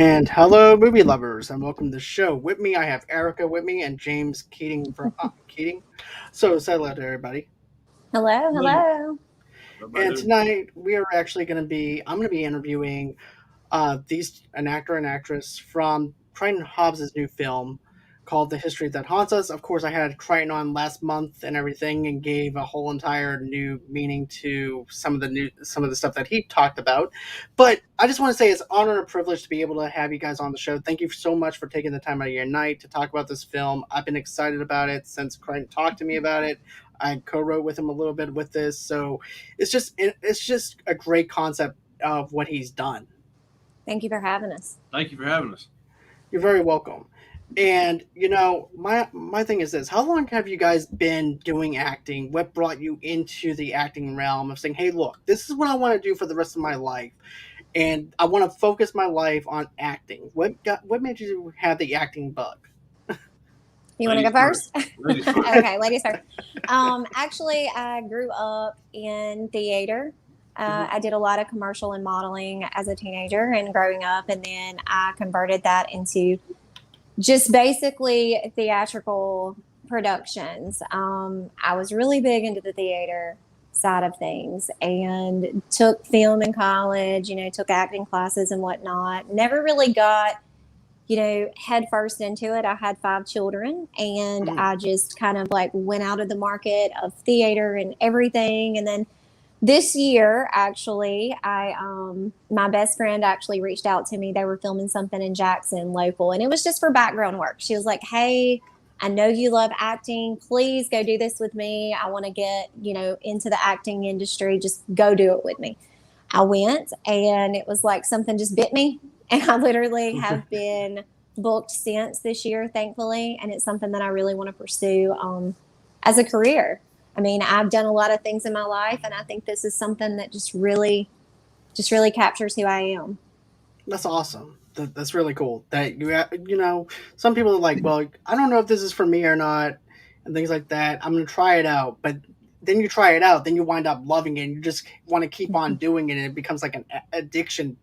And hello, movie lovers, and welcome to the show. With me, I have Erica with me and James Keating from Keating. So, say hello to everybody. Hello, Hello. hello. Everybody And doing? tonight, we are actually going to be, I'm going to be interviewing an actor and actress from Crichton Hobbs's new film called The History That Haunts Us. Of course, I had Crichton on last month and everything, and gave a whole entire new meaning to some of the stuff that he talked about. But I just want to say it's an honor and a privilege to be able to have you guys on the show. Thank you so much for taking the time out of your night to talk about this film. I've been excited about it since Crichton talked to me about it. I co-wrote with him a little bit with this, so it's just a great concept of what he's done. Thank you for having us. Thank you for having us. You're very welcome. And my thing is this: how long have you guys been doing acting? What brought you into the acting realm of saying, "Hey, look, this is what I want to do for the rest of my life, and I want to focus my life on acting"? What made you have the acting bug? You want to Ladies go first? first. Ladies first. Okay, ladies first. Actually, I grew up in theater. Mhm. I did a lot of commercial and modeling as a teenager and growing up, and then I converted that into just basically theatrical productions. I was really big into the theater side of things and took film in college, took acting classes and whatnot. Never really got head first into it. I had 5 children and Mm. I just kind of like went out of the market of theater and everything. And then this year, actually, my best friend actually reached out to me. They were filming something in Jackson local, and it was just for background work. She was like, "Hey, I know you love acting. Please go do this with me. I want to get, into the acting industry. Just go do it with me." I went, and it was like something just bit me. And I literally have been booked since this year, thankfully. And it's something that I really want to pursue as a career. I mean, I've done a lot of things in my life, and I think this is something that just really captures who I am. That's awesome. That's really cool. That some people are like, well, I don't know if this is for me or not, and things like that. I'm gonna try it out, but then you try it out, then you wind up loving it, and you just want to keep on doing it, and it becomes like an addiction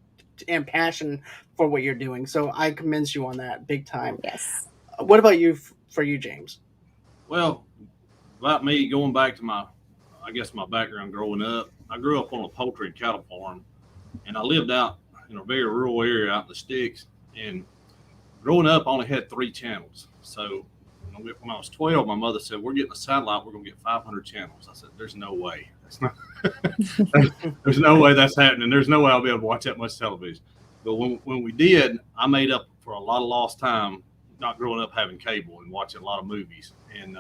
and passion for what you're doing. So I commend you on that big time. Yes. What about you, for you, James? Well, about me going back to my background growing up. I grew up on a poultry and cattle farm, and I lived out in a very rural area out in the sticks. And growing up, I only had 3 channels. So when I was 12, my mother said, "We're getting a satellite. We're going to get 500 channels." I said, "There's no way. That's not. there's no way that's happening. There's no way I'll be able to watch that much television." But when we did, I made up for a lot of lost time not growing up having cable and watching a lot of movies. And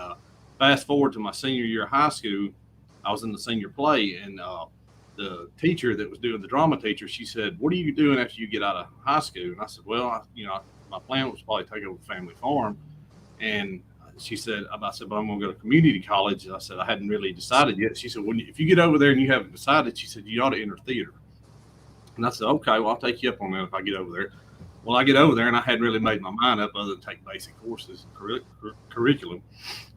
fast forward to my senior year of high school, I was in the senior play, and the teacher that was doing the drama teacher, she said, "What are you doing after you get out of high school?" And I said, "Well, my plan was probably take over the family farm." And she said, I said, "But I'm going to go to community college." And I said, "I hadn't really decided yet." She said, if you get over there and you haven't decided," she said, "you ought to enter theater." And I said, "Okay, well, I'll take you up on that if I get over there." Well, I get over there and I hadn't really made my mind up other than take basic courses and curriculum.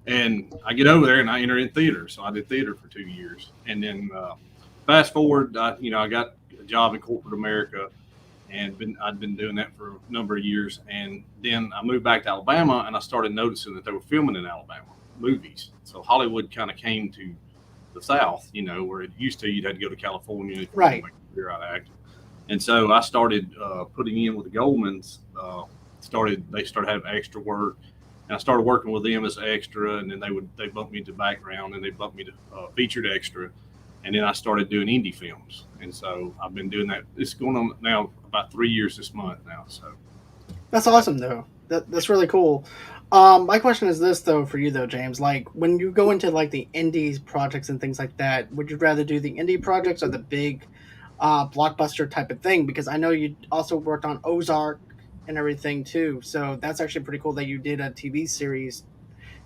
And I get over there and I enter in theater. So I did theater for 2 years. And then fast forward, I got a job in corporate America, and I'd been doing that for a number of years. And then I moved back to Alabama, and I started noticing that they were filming in Alabama movies. So Hollywood kind of came to the South, where it used to you'd had to go to California if you want to Right. make a career out of acting. And so I started putting in with the Goldmans. They started having extra work, and I started working with them as extra. And then they bumped me to background, and they bumped me to featured extra. And then I started doing indie films, and so I've been doing that. It's going on now about 3 years this month now. So That's awesome, though. That's really cool. My question is this, though, for you, though, James. Like, when you go into like the indies projects and things like that, would you rather do the indie projects or the big blockbuster type of thing? Because I know you also worked on Ozark and everything too. So that's actually pretty cool that you did a TV series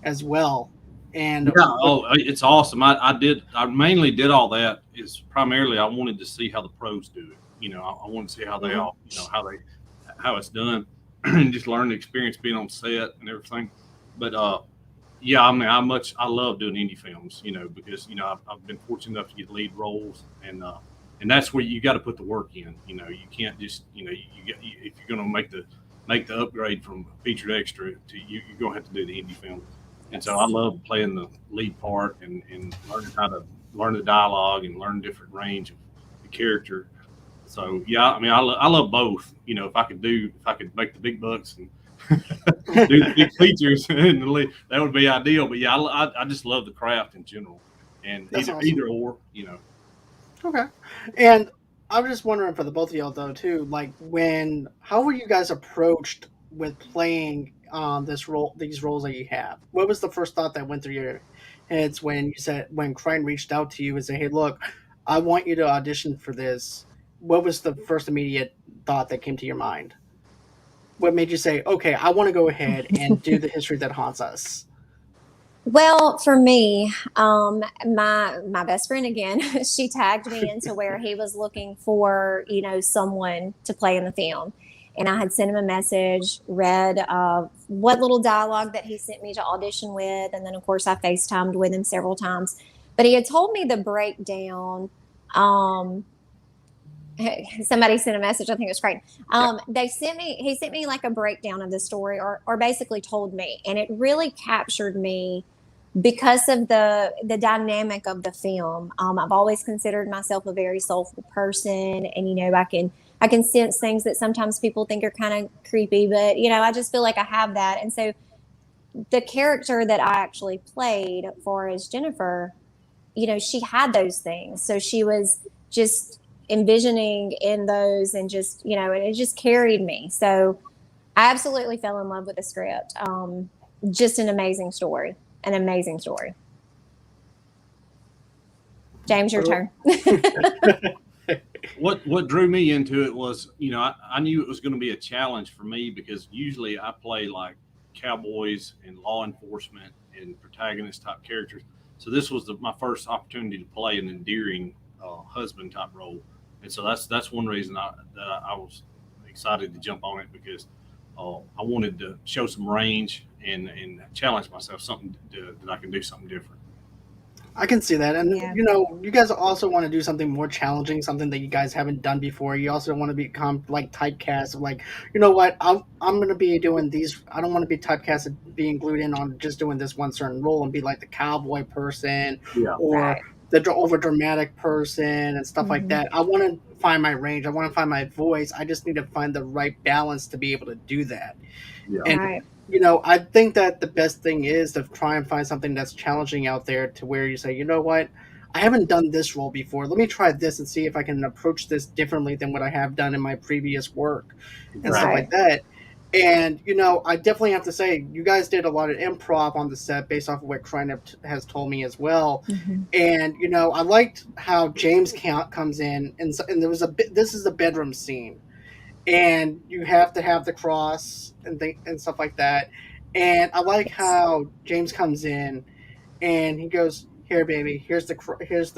as well. And yeah, it's awesome. I mainly did all that is primarily I wanted to see how the pros do it. I wanted to see how they Mhm. all, how it's done, and just learn the experience being on set and everything. But yeah, I mean, I love doing indie films, because I've been fortunate enough to get lead roles, and and that's where you got to put the work in. You can't just if you're going to make the upgrade from featured extra to you're going to have to do the indie film. And so I Yes. love playing the lead part and learning how to learn the dialogue and learn different range of the character. So yeah, I mean, I love both. If I could make the big bucks and do the big features, and that would be ideal. But yeah, I just love the craft in general, and That's either awesome. or. Okay. And I was just wondering for the both of y'all though too, like how were you guys approached with playing these roles that you have? What was the first thought that went through your heads when Crane reached out to you and said, "Hey, look, I want you to audition for this." What was the first immediate thought that came to your mind? What made you say, "Okay, I want to go ahead and do the history that haunts us"? Well, for me, my best friend again, she tagged me into where he was looking for someone to play in the film, and I had sent him a message, read what little dialogue that he sent me to audition with, and then of course I FaceTimed with him several times. But he had told me the breakdown. Um, Somebody sent a message. I think it was great. Yeah. He sent me like a breakdown of the story, or basically told me, and it really captured me because of the dynamic of the film. I've always considered myself a very soulful person, and I can sense things that sometimes people think are kind of creepy, but I just feel like I have that. And so the character that I actually played for as Jennifer, she had those things. So she was just envisioning in those, and just and it just carried me. So I absolutely fell in love with the script. Just an amazing story. An amazing story. James, your turn. What drew me into it was, I knew it was going to be a challenge for me because usually I play like cowboys and law enforcement and protagonist type characters. So this was my first opportunity to play an endearing husband type role, and so that's one reason I was excited to jump on it because I wanted to show some range and challenge myself, something that I can do something different. I can see that, and Yeah. you guys also want to do something more challenging, something that you guys haven't done before. You also want to become like typecast, of like, you know what, I'm going to be doing these. I don't want to be typecasted, being glued in on just doing this one certain role and be like the cowboy person Yeah. or Right. the over dramatic person and stuff like Mm-hmm. that. I want to find my range. I want to find my voice. I just need to find the right balance to be able to do that. Yeah. And Right. I think that the best thing is to try and find something that's challenging out there to where you say, you know what, I haven't done this role before. Let me try this and see if I can approach this differently than what I have done in my previous work and stuff Exactly. like Right. that. And I definitely have to say, you guys did a lot of improv on the set based off of what Krynep has told me as well. Mm-hmm. And I liked how James comes in, and there was this is a bedroom scene, and you have to have the cross and stuff like that. And I like Yes. how James comes in and he goes, "Here, baby, here's the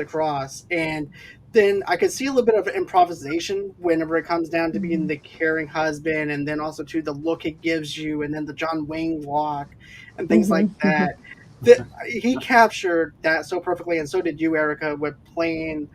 cross." And then I could see a little bit of improvisation whenever it comes down to being Mm-hmm. the caring husband, and then also to the look it gives you, and then the John Wayne walk and things like Mm-hmm. that. He captured that so perfectly, and so did you, Erica, with playing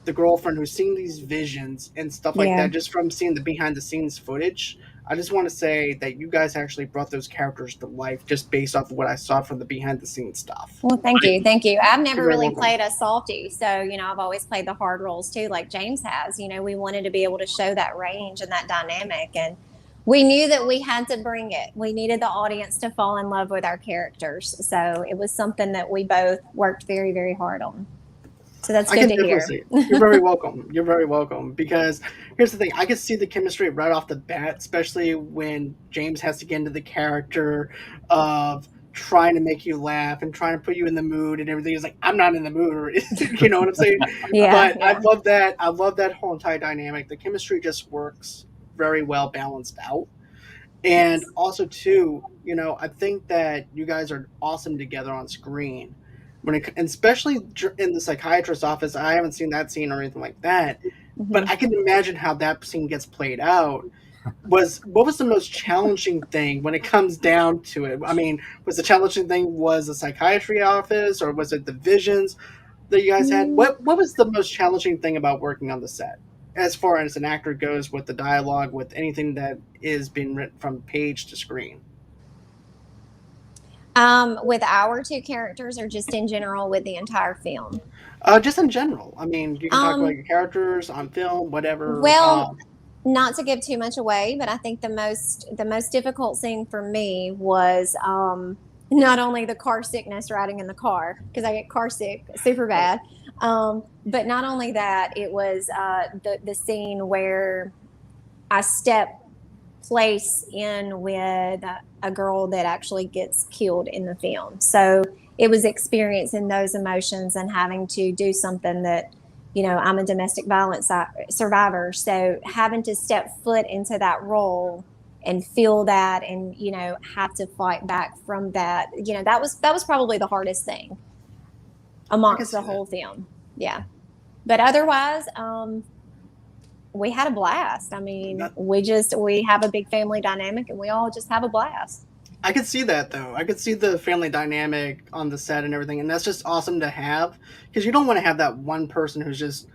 the girlfriend who's seeing these visions and stuff like Yeah. that just from seeing the behind the scenes footage. I just want to say that you guys actually brought those characters to life just based off of what I saw from the behind the scenes stuff. Well, thank you. Thank you. I've You're never very really welcome. played a softie. So, I've always played the hard roles too, like James has. We wanted to be able to show that range and that dynamic. And we knew that we had to bring it. We needed the audience to fall in love with our characters. So it was something that we both worked very, very hard on. So that's I good can to definitely hear. see it. You're very welcome. You're very welcome. Because here's the thing, I can see the chemistry right off the bat, especially when James has to get into the character of trying to make you laugh and trying to put you in the mood and everything. Is like, I'm not in the mood, you know what I'm saying? Yeah. But I Yeah. love that. I love that whole entire dynamic. The chemistry just works very well balanced out. And Yes. also too, I think that you guys are awesome together on screen. And especially in the psychiatrist's office, I haven't seen that scene or anything like that, but Mm-hmm. I can imagine how that scene gets played out. What was the most challenging thing when it comes down to it? I mean, was the challenging thing was the psychiatry office, or was it the visions? that you guys had? Mm, What was the most challenging thing about working on the set, as far as an actor goes, with the dialogue, with anything that is being written from page to screen? with our two characters, or just in general with the entire film? Just in general. I mean, you can talk about Um, your characters on film, whatever. well, not to give too much away, but I think the most difficult thing for me was not only the car sickness riding in the car, because I get car sick super Right. bad, but not only that, it was the scene where I step place in with a girl that actually gets killed in the film. So it was experiencing those emotions and having to do something that, I'm a domestic violence survivor. So having to step foot into that role and feel that, and, have to fight back from that, that was probably the hardest thing I can amongst the see that. whole film. Yeah. But otherwise, we had a blast. I mean, That we have a big family dynamic, and we all just have a blast. I could see that though. I could see the family dynamic on the set and everything, and that's just awesome to have because you don't want to have that one person who's just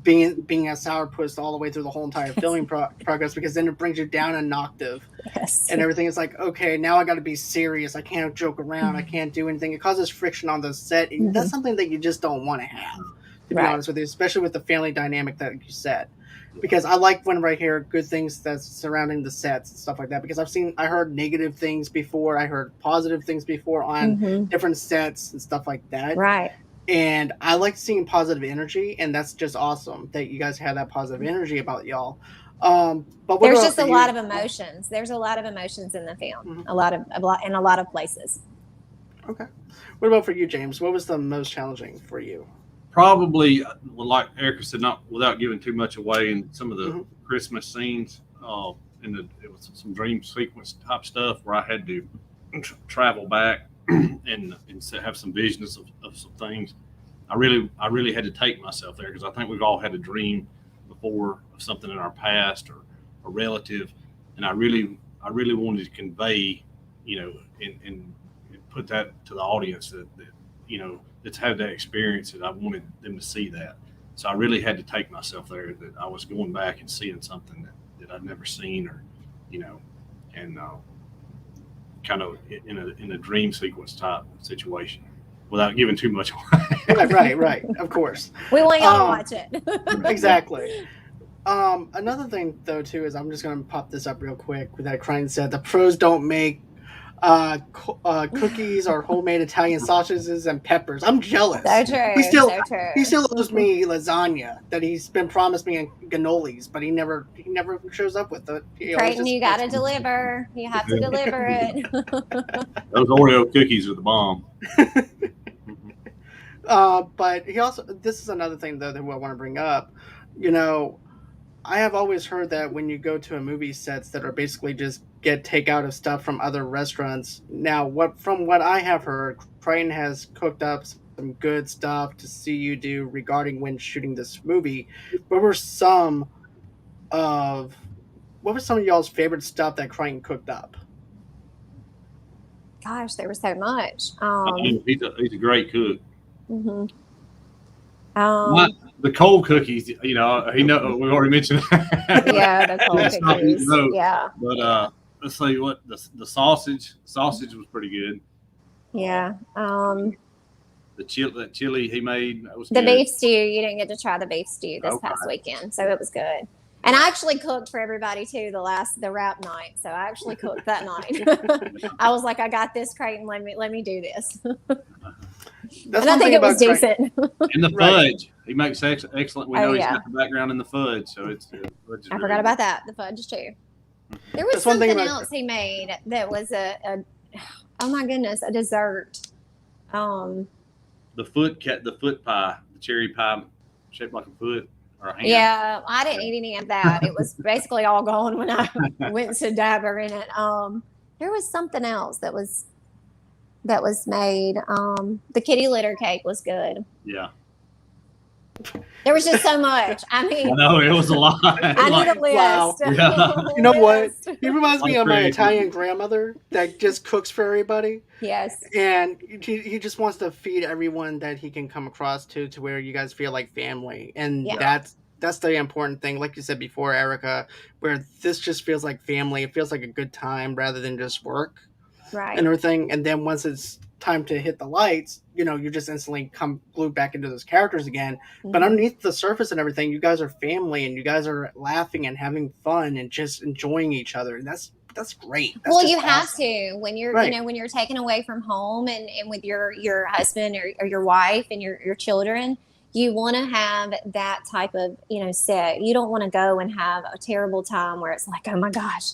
being a sourpuss all the way through the whole entire filming progress, because then it brings you down an octave Yes. and everything is like, okay, now I got to be serious. I can't joke around. I can't do anything. It causes friction on the set, and Mm-hmm. that's something that you just don't want to have, to be Right. honest with you, especially with the family dynamic that you said. Because I like whenever I hear good things that's surrounding the sets and stuff like that. Because I heard negative things before, I heard positive things before on Mm-hmm. different sets and stuff like that. Right. And I like seeing positive energy, and that's just awesome that you guys have that positive energy about y'all. But what There's about just for a lot you? of emotions. There's a lot of emotions in the film. Mhm. A lot in a lot of places. Okay. What about for you, James? What was the most challenging for you? Probably, well, like Erica said, not without giving too much away, in some of the Hmm. Christmas scenes, it was some dream sequence type stuff where I had to travel back and have some visions of some things. I really had to take myself there because I think we've all had a dream before of something in our past or a relative, and I really wanted to convey, and put that to the audience that that's had that experience, that I wanted them to see that. So I really had to take myself there, that I was going back and seeing something that I'd never seen, or you know, and kind of in a dream sequence type situation, without giving too much away. Right. Of course. We want y'all to Um, watch it. exactly. Another thing though too is I'm just gonna pop this up real quick with that Crane said the pros don't make cookies or homemade Italian sausages and peppers. I'm So jealous. He true. still So he still true. owes me lasagna that he's been promised me in cannolis, but he never shows up with it. He always Creighton, you got disappoints to me. deliver. You have to deliver it. Those Oreo cookies are the bomb. But he also, this is another thing though that I want to bring up. You know, I have always heard that when you go to a movie sets that are basically just get takeout of stuff from other restaurants. Now, what I have heard, Crichton has cooked up some good stuff to see you do regarding when shooting this movie. What were some of what was some of y'all's favorite stuff that Crichton cooked up? Gosh, there was so much. He's a great cook. Mhm. Not um, the cold cookies, we already mentioned that. yeah, the cold Let's not eat cookies. those. Yeah, But let's say what the sausage was pretty good. yeah. That chili he made, that was The good. beef stew, you didn't get to try the beef stew this Okay. past weekend, so it was good. And I actually cooked for everybody too the wrap night. So I actually cooked that night. I was like, I got this, Creighton. Let me do this. That's And I one think thing it was about Crichton. decent. And the Right. fudge, he makes excellent. We Oh know he's yeah, got the background in the fudge, so it's fudge is I really forgot good. about that. The fudge too. There was That's one thing something about else he made that was oh my goodness, a dessert. Um, The foot pie, the cherry pie shaped like a foot or a hand. yeah, I didn't eat any of that. It was basically all gone when I went to dabber in it. There was something else that was made. The kitty litter cake was good. Yeah. There was just so much. I I mean, know it was a lot. I need a list. Wow. Yeah. You know what? List. He reminds me of my Creativity. Italian grandmother that just cooks for everybody. Yes. And he just wants to feed everyone that he can come across to where you guys feel like family. And Yeah. that's the important thing, like you said before, Erica, where this just feels like family. It feels like a good time rather than just work Right. and everything. And then once it's time to hit the lights, you just instantly come glued back into those characters again. But Mhm. underneath the surface and everything, you guys are family and you guys are laughing and having fun and just enjoying each other. And that's great. That's Well, just you have awesome. to when you're, Right. when you're taken away from home and with your husband or your wife and your children, you want to have that type of, set. You don't want to go and have a terrible time where it's like, oh my gosh,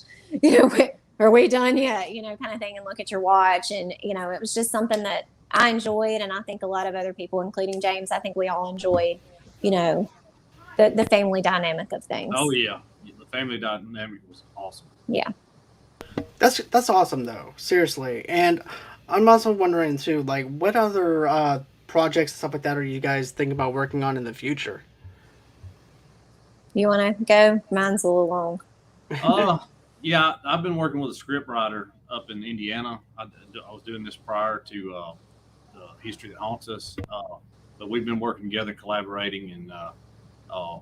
are we done yet? Kind of thing, and look at your watch. And, it was just something that I enjoyed. And I think a lot of other people, including James, I think we all enjoyed, the family dynamic of things. Oh yeah, the family dynamic was awesome. Yeah. That's awesome though, seriously. And I'm also wondering too, like, what other projects and stuff like that are you guys thinking about working on in the future? You want to go? Mine's a little long. Yeah, I've been working with a script writer up in Indiana. I was doing this prior to the history that haunts us, but we've been working together, collaborating, and I'm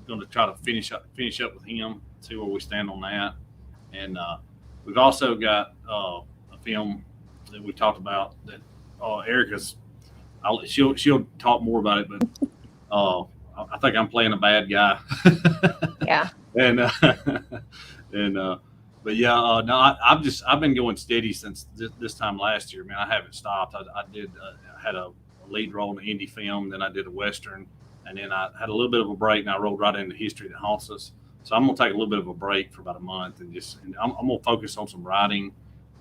going to try to finish up with him, see where we stand on that. And we've also got a film that we talked about that Erica's. She'll talk more about it, but I think I'm playing a bad guy. Yeah. and and but yeah, no, I've been going steady since this time last year. Man, I haven't stopped. I did had a lead role in an indie film, then I did a western, and then I had a little bit of a break, and I rolled right into history that haunts us. So I'm gonna take a little bit of a break for about a month, and I'm gonna focus on some writing,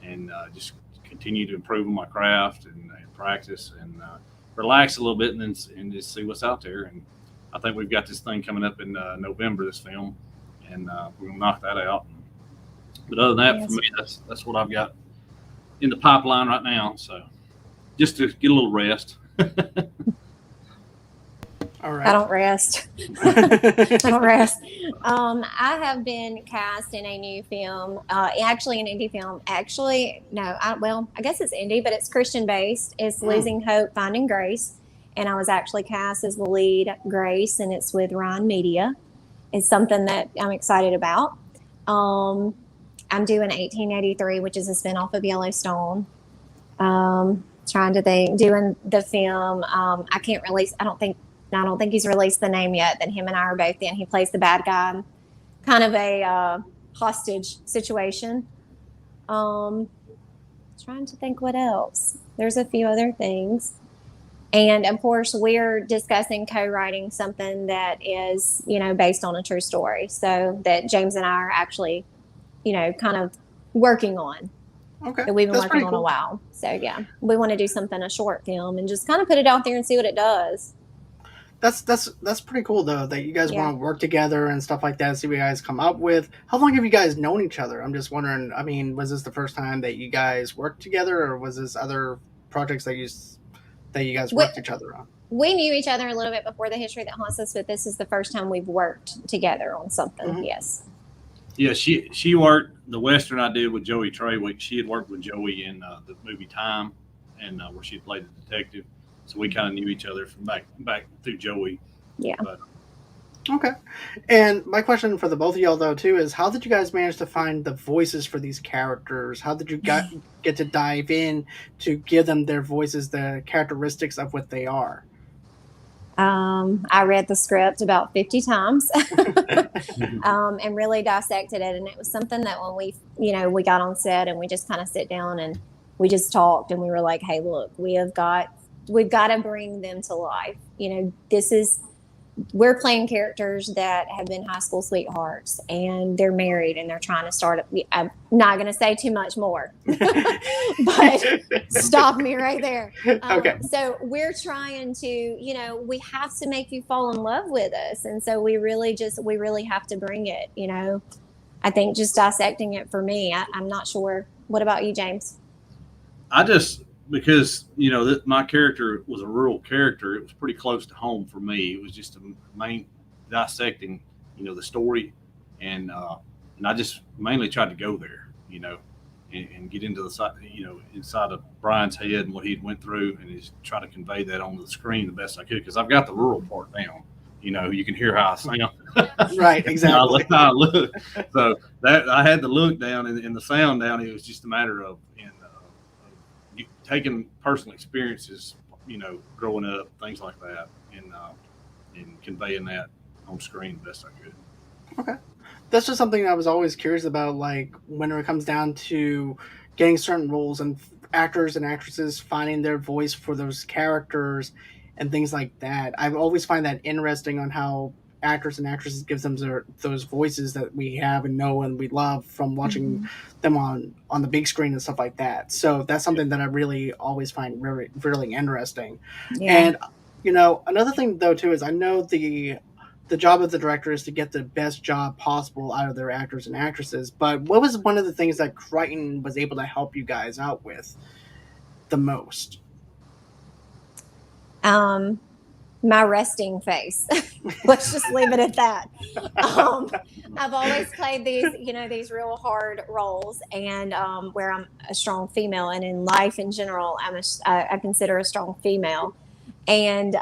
and just continue to improve on my craft and practice and relax a little bit, and just see what's out there. And I think we've got this thing coming up in November, this film, and we're gonna knock that out. But other than that, Yes. for me, that's what I've got in the pipeline right now. So just to get a little rest. All I right. don't rest. I don't rest. I have been cast in a new film, actually an indie film. Actually, no, I guess it's indie, but it's Christian based. It's Losing Hope, Finding Grace. And I was actually cast as the lead, Grace, and it's with Ryan Media. It's something that I'm excited about. I'm doing 1883, which is a spinoff of Yellowstone. Trying to think, doing the film. I can't release. I don't think he's released the name yet. That him and I are both in. He plays the bad guy, kind of a hostage situation. Trying to think what else. There's a few other things. And of course, we're discussing co-writing something that is, based on a true story. So that James and I are actually, kind of working on. Okay. That we've been That's working pretty on cool. a while. So yeah, we want to do something, a short film, and just kind of put it out there and see what it does. That's pretty cool though that you guys Yeah. want to work together and stuff like that. See what you guys come up with. How long have you guys known each other? I'm just wondering. I mean, was this the first time that you guys worked together, or was this other projects that you guys worked each other on? We knew each other a little bit before the history that haunts us, but this is the first time we've worked together on something. Mhm. Yes. Yeah, she worked the western I did with Joey Treywick. She had worked with Joey in the movie Time, and where she played the detective. So we kind of knew each other from back through Joey. Yeah. But Okay. And my question for the both of y'all though too is, how did you guys manage to find the voices for these characters? How did you get to dive in to give them their voices, the characteristics of what they are? I read the script about 50 times and really dissected it. And it was something that when we got on set and we just kind of sit down and we just talked and we were like, hey, look, we've got to bring them to life. We're playing characters that have been high school sweethearts and they're married and they're trying to start. I'm not going to say too much more, but stop me right there. Okay. So we're trying to, we have to make you fall in love with us. And so we really have to bring it, I think just dissecting it for me, I'm not sure. What about you, James? I just because my character was a rural character, it was pretty close to home for me. It was just a main dissecting, the story, and I just mainly tried to go there, and get into the side, inside of Brian's head and what he'd went through, and just try to convey that on the screen the best I could because I've got the rural part down. You can hear how I sound. Right, exactly. How I look. So that I had the look down and the sound down. It was just a matter of taking personal experiences, growing up, things like that, and conveying that on screen the best I could. Okay. That's just something I was always curious about, like when it comes down to getting certain roles and actors and actresses finding their voice for those characters and things like that. I always find that interesting on how actors and actresses gives them those voices that we have and know and we love from watching Mm-hmm. them on the big screen and stuff like that. So that's something that I really always find really really interesting. Yeah. And another thing though too is I know the job of the director is to get the best job possible out of their actors and actresses. But what was one of the things that Crichton was able to help you guys out with the most? My resting face. Let's just leave it at that. Um, I've always played these real hard roles, and where I'm a strong female, and in life in general, I consider a strong female, and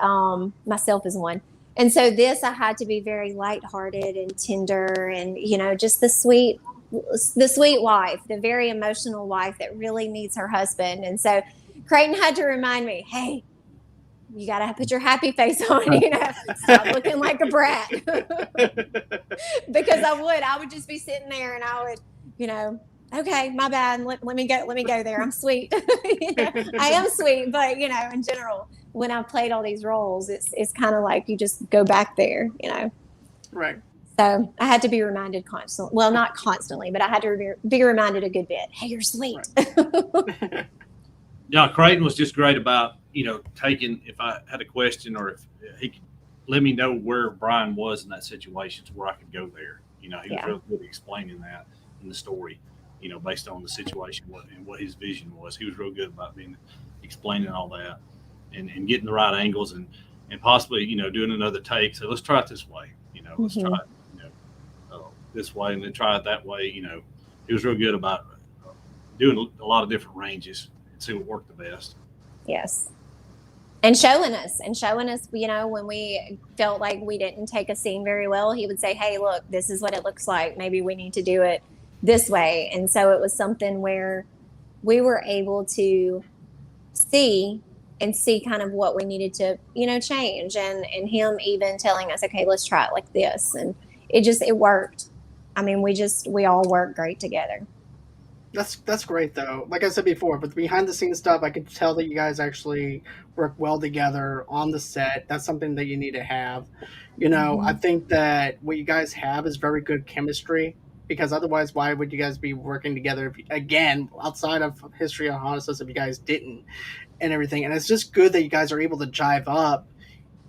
myself is one. And so this, I had to be very lighthearted and tender, and just the sweet wife, the very emotional wife that really needs her husband. And so Creighton had to remind me, hey, you got to put your happy face on, stop looking like a brat. Because I would just be sitting there and I would, okay, my bad. Let me go there. I'm sweet. I am sweet, but in general, when I've played all these roles, it's kind of like you just go back there, Right. So I had to be reminded constantly. Well, not constantly, but I had to be reminded a good bit. Hey, you're sweet. Right. Yeah, Creighton was just great about taking if I had a question or if he could let me know where Brian was in that situation to where I could go there. He was really good at explaining that in the story. Based on the situation and what his vision was. He was real good about explaining all that and getting the right angles and possibly doing another take. So let's try it this way. Let's try it this way and then try it that way. He was real good about doing a lot of different ranges and see what worked the best. Yes. And showing us, when we felt like we didn't take a scene very well, he would say, hey, look, this is what it looks like. Maybe we need to do it this way. And so it was something where we were able to see kind of what we needed to, change. And him even telling us, okay, let's try it like this. And it worked. I mean, we all work great together. That's great though. Like I said before, but the behind the scenes stuff, I could tell that you guys actually work well together on the set. That's something that you need to have. I Mm-hmm. think that what you guys have is very good chemistry because otherwise, why would you guys be working together again outside of History of Honestness if you guys didn't and everything? And it's just good that you guys are able to jive up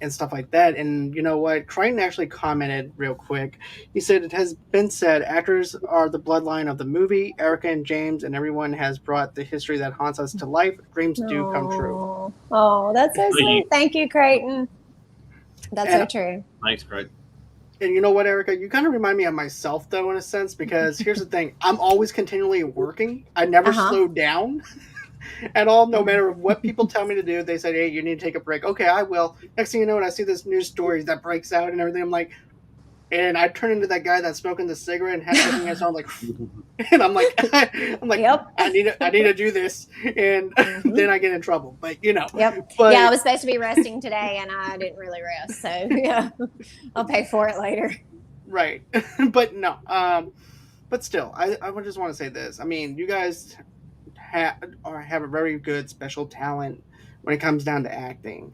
and stuff like that. And you know what? Crichton actually commented real quick. He said, it has been said actors are the bloodline of the movie. Erica and James and everyone has brought the history that haunts us to life. Dreams do come true. Oh, that's so sweet. Thank you, Creighton. That's so And, true. Thanks, Craig. and you know what, Erica? You kind of remind me of myself, though, in a sense, because here's the thing. I'm always continually working. I never Uh-huh. slow down at all, no matter what people tell me to do. They say, hey, you need to take a break. Okay, I will. Next thing you know, when I see this news story that breaks out and everything, I'm like, and I turn into that guy that's smoking the cigarette and looking at someone like, and I'm like, Yep. I need to do this, and Mm-hmm. then I get in trouble. But Yep. but Yeah, I was supposed to be resting today and I didn't really rest. So yeah, I'll pay for it later. right, but no, but still, I would just want to say this. I mean, you guys have a very good special talent when it comes down to acting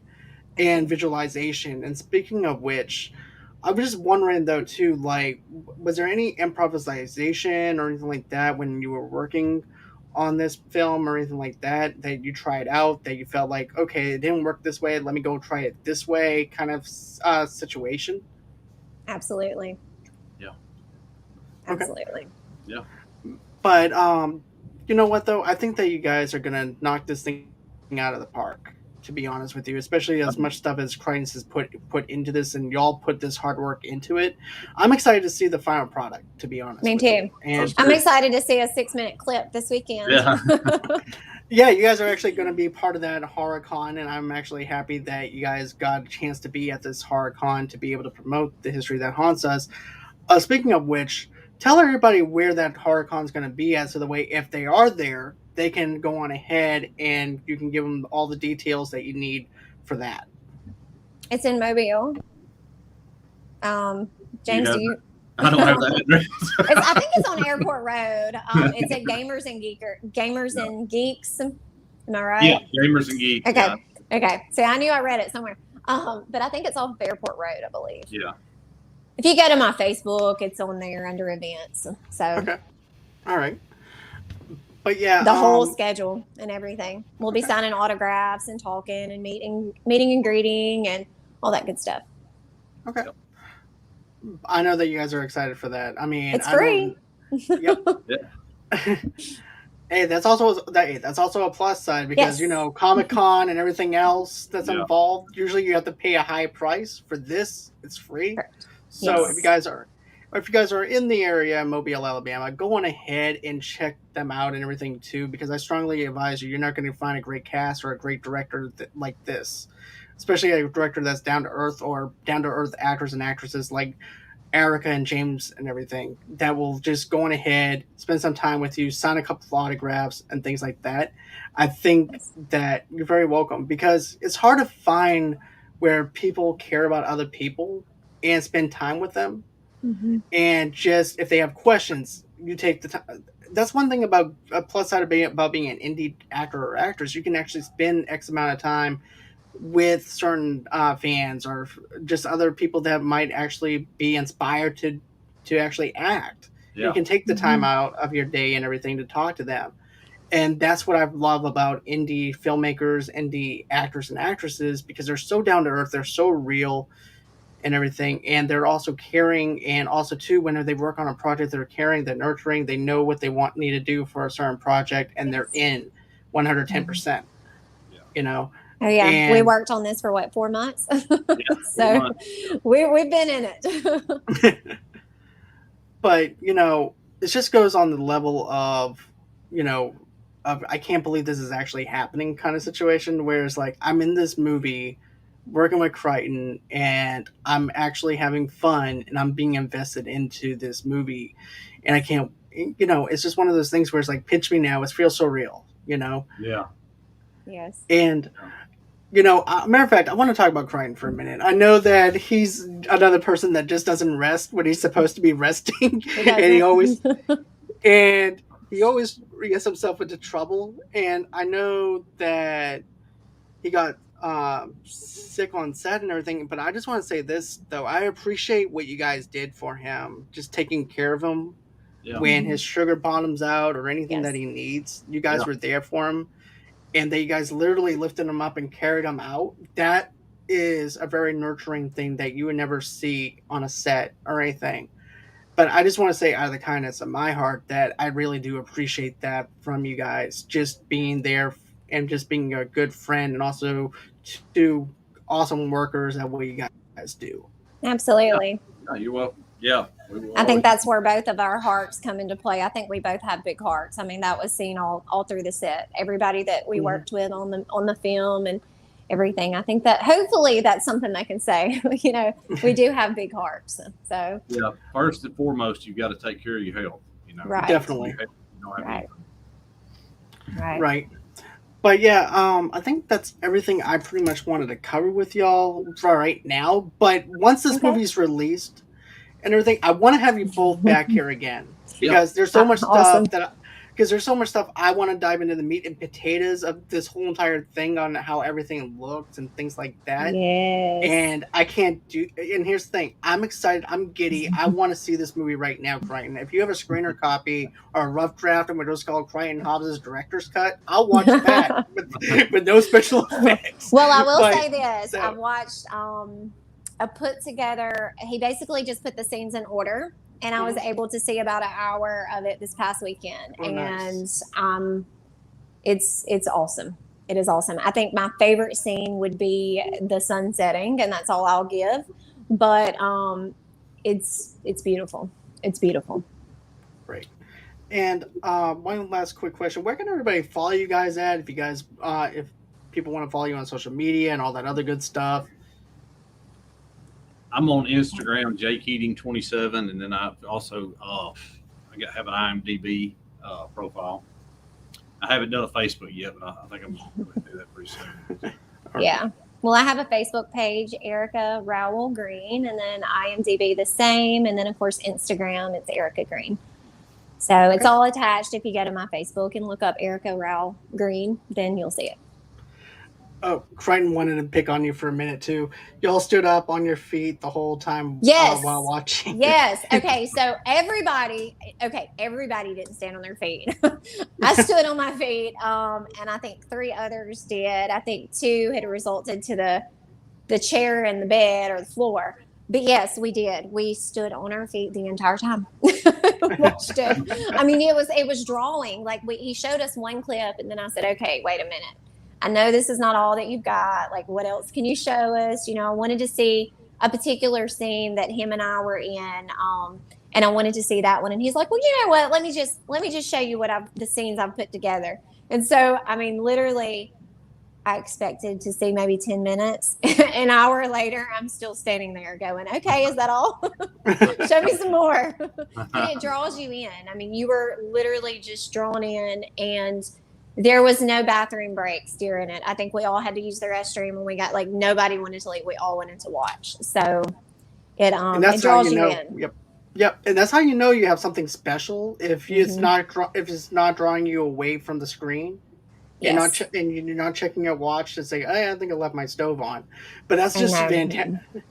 and visualization. And speaking of which, I was just wondering though too, like, was there any improvisation or anything like that when you were working on this film or anything like that that you tried out that you felt like, okay, it didn't work this way, let me go try it this way, kind of situation? Absolutely. Yeah. Okay. Absolutely. Yeah. But you know what though? I think that you guys are gonna knock this thing out of the park. To be honest with you, especially as much stuff as Crichton has put into this, and y'all put this hard work into it, I'm excited to see the final product. To be honest Me with too. you, and I'm excited to see a 6-minute clip this weekend. Yeah. yeah, you guys are actually going to be part of that horror con, and I'm actually happy that you guys got a chance to be at this horror con to be able to promote the history that haunts us. Speaking of which, tell everybody where that horror con is going to be at, so the way if they are there, they can go on ahead and you can give them all the details that you need for that. It's in Mobile. You James, do have, you? I don't have that address. I think it's on Airport Road. It's at Gamers and Geeks. Am I right? Yeah, Gamers and Geeks. Okay. Yeah. Okay. See, I knew I read it somewhere. But I think it's off Airport Road, I believe. Yeah. If you go to my Facebook, it's on there under events. So Okay. All right. But yeah, the whole schedule and everything. We'll be signing autographs and talking and meeting and greeting and all that good stuff. Okay. I know that you guys are excited for that. I mean, It's free. Yep. Yeah. Hey, that's also a plus side because Yes. Comic-Con and everything else that's Yeah. involved. Usually, you have to pay a high price for this. It's free. Correct. So Yes. if you guys are in the area, Mobile, Alabama, go on ahead and check them out and everything too. Because I strongly advise you, you're not going to find a great cast or a great director like this, especially a director that's down to earth or down to earth actors and actresses like Erica and James and everything that will just go on ahead, spend some time with you, sign a couple of autographs and things like that. I think that you're very welcome because it's hard to find where people care about other people and spend time with them. Mm-hmm. And just if they have questions, you take the time. That's one thing about a plus side of being an indie actor or actress. You can actually spend X amount of time with certain fans or just other people that might actually be inspired to actually act. Yeah. You can take the time out of your day and everything to talk to them. And that's what I love about indie filmmakers, indie actors and actresses, because they're so down to earth, they're so real and everything. And they're also caring. And also too, when they work on a project, they're caring, they're nurturing, they know what they need to do for a certain project and they're in 110%, you know? Oh yeah, And we worked on this for what, 4 months? Yeah, So we've been in it. but it just goes on the level of I can't believe this is actually happening kind of situation where it's like I'm in this movie working with Crichton and I'm actually having fun and I'm being invested into this movie and I can't it's just one of those things where it's like pinch me now, it feels so real. Yeah. Yes. And matter of fact, I want to talk about Crichton for a minute. I know that he's another person that just doesn't rest when he's supposed to be resting, and he always gets himself into trouble. And I know that he got sick on set and everything, but I just want to say this though: I appreciate what you guys did for him, just taking care of him when his sugar bottoms out or anything that he needs. You guys were there for him. And that you guys literally lifted him up and carried him out. That is a very nurturing thing that you would never see on a set or anything. But I just want to say out of the kindness of my heart that I really do appreciate that from you guys. Just being there and just being a good friend and also two awesome workers at what you guys do. Absolutely. Yeah, you're welcome. Yeah. I think that's where both of our hearts come into play. I think we both have big hearts. I mean, that was seen all through the set. Everybody that we worked with on the film and everything. I think that hopefully that's something they can say. We do have big hearts. So yeah, first and foremost, you've got to take care of your health. Right. Definitely. Right. But yeah, I think that's everything I pretty much wanted to cover with y'all for right now. But once this movie's released and everything, I want to have you both back here again because there's so much stuff there's so much stuff I want to dive into the meat and potatoes of this whole entire thing on how everything looks and things like that. Yes. And I can't do. And here's the thing: I'm excited. I'm giddy. I want to see this movie right now, Crichton. If you have a screener copy or a rough draft of what was called Crichton Hobbs' director's cut, I'll watch that with no special effects. Well, I will say this: I watched a put together. He basically just put the scenes in order. And I was able to see about an hour of it this past weekend, it's awesome. It is awesome. I think my favorite scene would be the sun setting, and that's all I'll give. But it's beautiful. It's beautiful. Great. And one last quick question: where can everybody follow you guys at? If you guys, if people want to follow you on social media and all that other good stuff. I'm on Instagram, jkeating27, and then I also have an IMDb profile. I haven't done a Facebook yet, but I think I'm going to do that pretty soon. Yeah. Well, I have a Facebook page, Erica Rowell Green, and then IMDb the same, and then of course Instagram, it's Erica Green. So it's all attached. If you go to my Facebook and look up Erica Rowell Green, then you'll see it. Oh, Crichton wanted to pick on you for a minute too. Y'all stood up on your feet the whole time while watching. Yes. Okay. So everybody didn't stand on their feet. I stood on my feet, and I think 3 others did. I think 2 had resulted to the chair and the bed or the floor. But yes, we did. We stood on our feet the entire time. Watched it. I mean, it was drawing. Like he showed us one clip, and then I said, "Okay, wait a minute. I know this is not all that you've got. Like, what else can you show us?" I wanted to see a particular scene that him and I were in, and I wanted to see that one. And he's like, "Well, you know what? Let me just show you the scenes I've put together." And so, I mean, literally, I expected to see maybe 10 minutes. An hour later, I'm still standing there going, "Okay, is that all? Show me some more." And it draws you in. I mean, you were literally just drawn in, and there was no bathroom breaks during it. I think we all had to use the restroom when we got, like, nobody wanted to leave. We all wanted to watch. So it draws you in. Yep. And that's how you know you have something special. If it's not drawing you away from the screen. Yes. And you're not checking your watch to say, "Hey, I think I left my stove on." But that's just fantastic.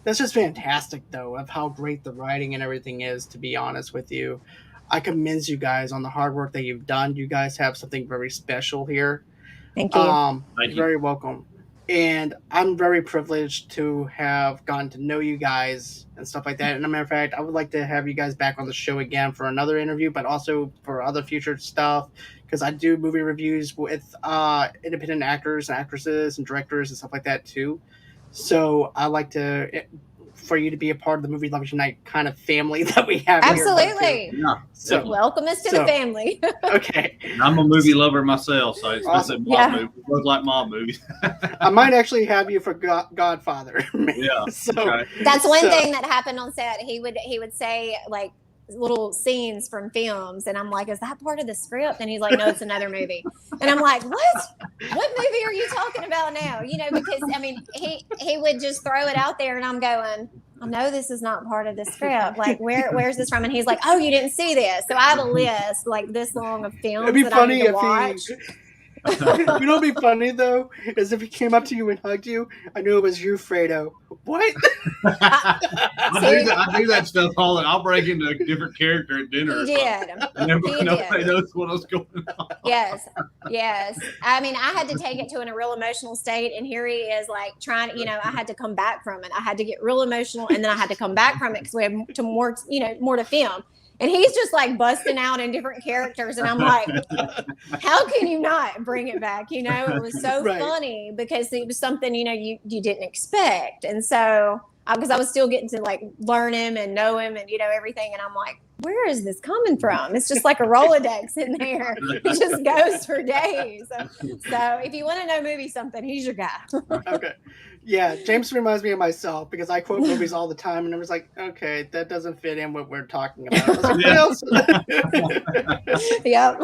That's just fantastic, though, of how great the writing and everything is, to be honest with you. I commend you guys on the hard work that you've done. You guys have something very special here. Thank you. Thank you're very welcome. And I'm very privileged to have gotten to know you guys and stuff like that. And as a matter of fact, I would like to have you guys back on the show again for another interview, but also for other future stuff, because I do movie reviews with independent actors and actresses and directors and stuff like that too. So I like for you to be a part of the Movie Lovers Unite kind of family that we have. Absolutely. Here. Yeah. So welcome us to the family. Okay. I'm a movie lover myself, so it's awesome. Movies. We both like mob movies. I might actually have you for Godfather. Yeah. So that's one thing that happened on set. He would say, like, little scenes from films, and I'm like, "Is that part of the script?" And he's like, "No, it's another movie." And I'm like, "What movie are you talking about now?" Because I mean, he would just throw it out there, and I'm going, "I know this is not part of the script. Like, where's this from?" And he's like, "Oh, you didn't see this." So I have a list like this long of films that I need to watch. You know what'd be funny though is if he came up to you and hugged you. I knew it was you, Fredo. What? I do that stuff all the time. I'll break into a different character at dinner. He did. Nobody knows what's going on. Yes. I mean, I had to take it to a real emotional state, and here he is, like, trying. I had to come back from it. I had to get real emotional, and then I had to come back from it because we had more to film. And he's just like busting out in different characters. And I'm like, how can you not bring it back? It was so funny because it was something, you didn't expect. And so, because I was still getting to, like, learn him and know him and, everything. And I'm like, where is this coming from? It's just like a Rolodex in there. It just goes for days. So if you want to know movie something, he's your guy. Okay. Yeah, James reminds me of myself because I quote movies all the time, and I was like, "Okay, that doesn't fit in what we're talking about." I was like, what else? Yep.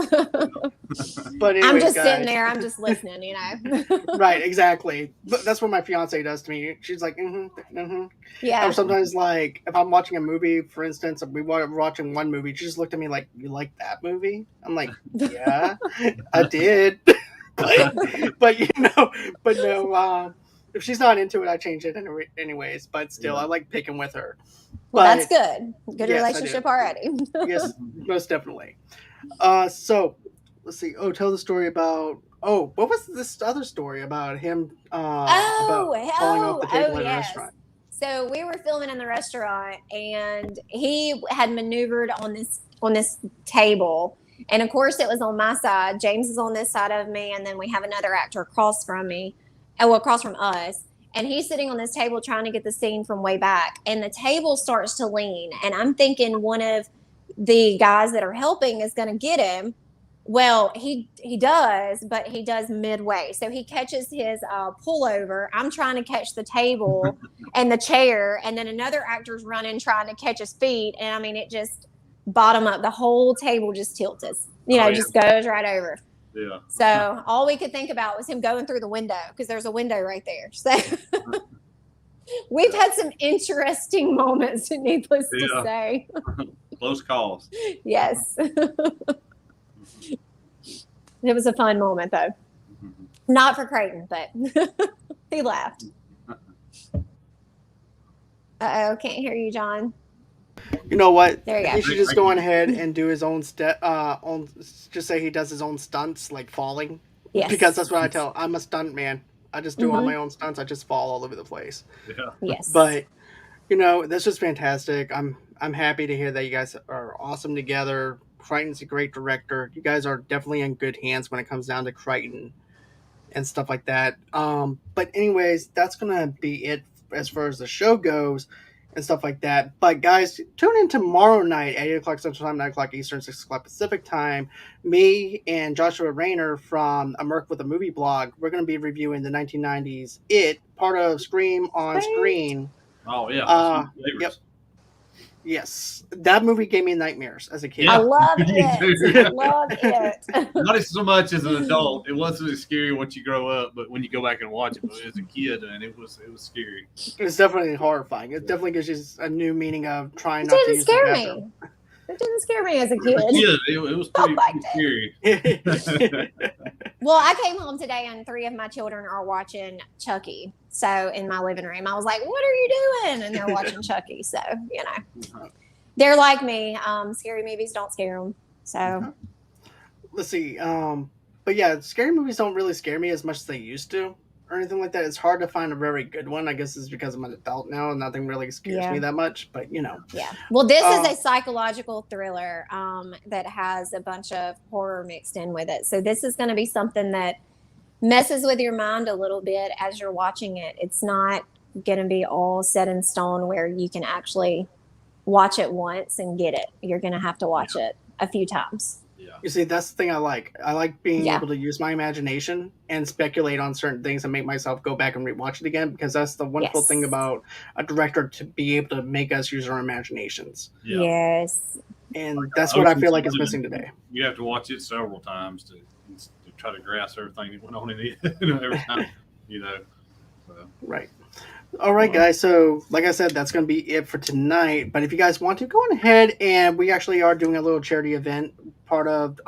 But anyways, I'm just guys, sitting there. I'm just listening. Right, exactly. But that's what my fiance does to me. She's like, Yeah. Or sometimes, like, if I'm watching a movie, for instance, we were watching one movie, she just looked at me like, "You like that movie?" I'm like, "Yeah, I did." but no. If she's not into it, I change it anyways. But still, I like picking with her. Well, that's good. Good relationship already. Yes, most definitely. So let's see. Oh, tell the story about. Oh, what was this other story about him? About falling off the table in a restaurant. So we were filming in the restaurant, and he had maneuvered on this table, And of course, it was on my side. James is on this side of me, and then we have another actor across from me, across from us. And he's sitting on this table trying to get the scene from way back. And the table starts to lean. And I'm thinking one of the guys that are helping is going to get him. Well, he does, but he does midway. So he catches his pullover. I'm trying to catch the table and the chair, and then another actor's running trying to catch his feet. And I mean, it just bottom up. The whole table just tilts us. Just goes right over. Yeah. So all we could think about was him going through the window, because there's a window right there. So we've had some interesting moments, needless to say. Close calls. Yes. It was a fun moment, though. Not for Creighton, but he laughed. Uh-oh, can't hear you, John. You know what? There you go. He should just go on ahead and do his own just say he does his own stunts, like falling. Yes. Because that's what I tell. I'm a stunt man. I just do all my own stunts. I just fall all over the place. Yeah. Yes. But that's just fantastic. I'm happy to hear that you guys are awesome together. Crichton's a great director. You guys are definitely in good hands when it comes down to Crichton and stuff like that. But anyways, that's gonna be it as far as the show goes and stuff like that. But guys, tune in tomorrow night at 8 o'clock Central Time, 9 o'clock Eastern, 6 o'clock Pacific Time. Me and Joshua Rayner from A Merc with a Movie blog, we're going to be reviewing the 1990s It, part of Scream on Screen. Oh, yeah. Yep. Yes, that movie gave me nightmares as a kid. I loved it. I loved it. Not so much as an adult. It wasn't as scary once you grow up, but when you go back and watch it, but as a kid, and it was scary. It was definitely horrifying. It definitely gives you a new meaning of trying not to use the bathroom. It didn't scare me as a kid. It was pretty scary. Well, I came home today and 3 of my children are watching Chucky. So in my living room, I was like, "What are you doing?" And they're watching Chucky. So they're like me. Scary movies don't scare them. So let's see. But yeah, scary movies don't really scare me as much as they used to, or anything like that. It's hard to find a very good one. I guess it's because I'm an adult now and nothing really scares me that much. But Yeah. Well, this is a psychological thriller that has a bunch of horror mixed in with it. So this is going to be something that messes with your mind a little bit as you're watching it. It's not going to be all set in stone where you can actually watch it once and get it. You're going to have to watch it a few times. Yeah. You see, that's the thing I like. I like being able to use my imagination and speculate on certain things and make myself go back and rewatch it again, because that's the wonderful thing about a director, to be able to make us use our imaginations. Yeah. Yes. And that's what I feel like is missing today. You have to watch it several times to try to grasp everything that went on in it every time, So. Right. All right, guys. So, like I said, that's going to be it for tonight. But if you guys want to, go on ahead, and we actually are doing a little charity event, part of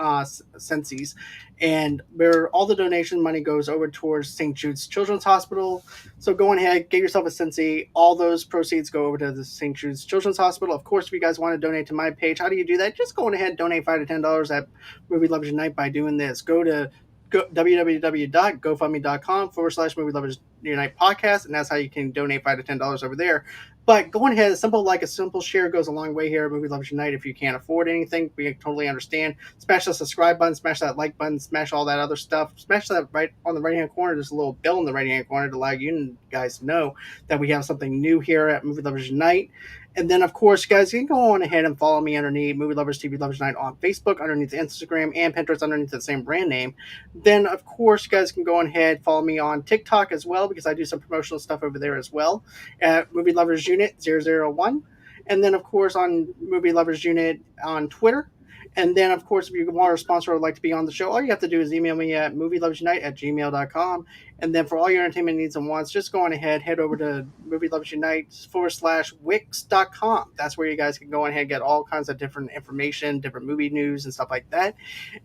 Sensi's, and where all the donation money goes over towards St Jude's Children's Hospital. So go on ahead, get yourself a Sensi. All those proceeds go over to the St Jude's Children's Hospital. Of course, if you guys want to donate to my page, how do you do that? Just go on ahead, donate $5 to $10 at Movie Lovers Unite by doing this. Go to www.gofundme.com/Movie Lovers Unite podcast, and that's how you can donate $5 to $10 over there. But go ahead, a simple share goes a long way here at Movie Lovers Unite. If you can't afford anything, we totally understand. Smash the subscribe button, smash that like button, smash all that other stuff. Smash that right on the right hand corner. There's a little bell in the right hand corner to allow you guys to know that we have something new here at Movie Lovers Unite. And then, of course, you guys can go on ahead and follow me underneath Movie Lovers TV Lovers Night on Facebook, underneath Instagram, and Pinterest underneath the same brand name. Then, of course, you guys can go on ahead, follow me on TikTok as well, because I do some promotional stuff over there as well at Movie Lovers Unit 001. And then, of course, on Movie Lovers Unit on Twitter. And then, of course, if you want a sponsor or would like to be on the show, all you have to do is email me at movieloversunite@gmail.com. And then for all your entertainment needs and wants, just go on ahead, head over to movieloversunite/wix.com. That's where you guys can go on ahead and get all kinds of different information, different movie news and stuff like that.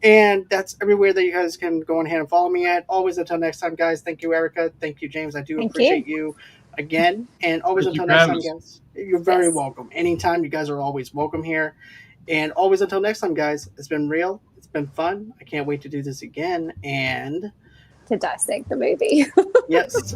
And that's everywhere that you guys can go on ahead and follow me at. Always until next time, guys. Thank you, Erica. Thank you, James. I do appreciate you again. And always until next time, guys. You're very welcome. Anytime, you guys are always welcome here. And always until next time, guys, it's been real. It's been fun. I can't wait to do this again. And to dissect the movie. Yes.